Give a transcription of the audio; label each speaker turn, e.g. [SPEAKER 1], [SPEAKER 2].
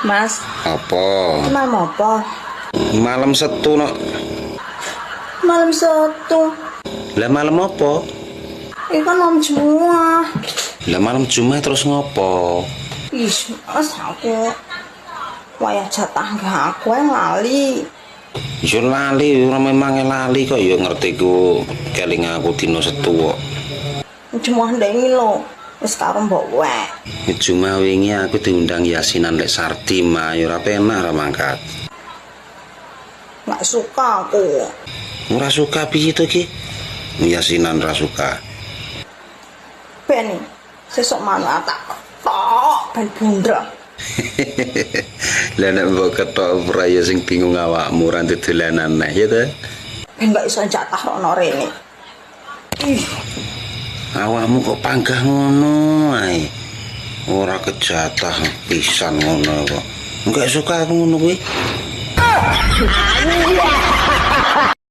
[SPEAKER 1] Mas,
[SPEAKER 2] Apa?
[SPEAKER 1] malam apa?
[SPEAKER 2] Malam Setu no.
[SPEAKER 1] Malam Sabtu.
[SPEAKER 2] Lah malam apa?
[SPEAKER 1] Ini kan malam Jumat.
[SPEAKER 2] Lah malam Jumat terus ngopo?
[SPEAKER 1] Ih, Mas, aku wayah jatah aku yang lali.
[SPEAKER 2] Yo lali, ora memang lali kok yo ngerti ku keling aku dino Setu kok.
[SPEAKER 1] Cuma ndengi lo. Wis karo mbok wae.
[SPEAKER 2] Cuma wingi aku diundang yasinan lek Sardi mah yo ora penak ra mangkat.
[SPEAKER 1] Nggak suka aku.
[SPEAKER 2] Ora suka piye to ki? Yasinan ra suka.
[SPEAKER 1] Ben sesuk mana tak tok ben bundra.
[SPEAKER 2] Lah nek mbok ketok ora ya sing bingung awakmu ra dolanan neh ya to.
[SPEAKER 1] Ben nggak iso jatah rono rene. Ih,
[SPEAKER 2] Awakmu kok panggah ngono ae. Ora kejatah pisan ngono kok. Enggak suka aku ngono kuwi.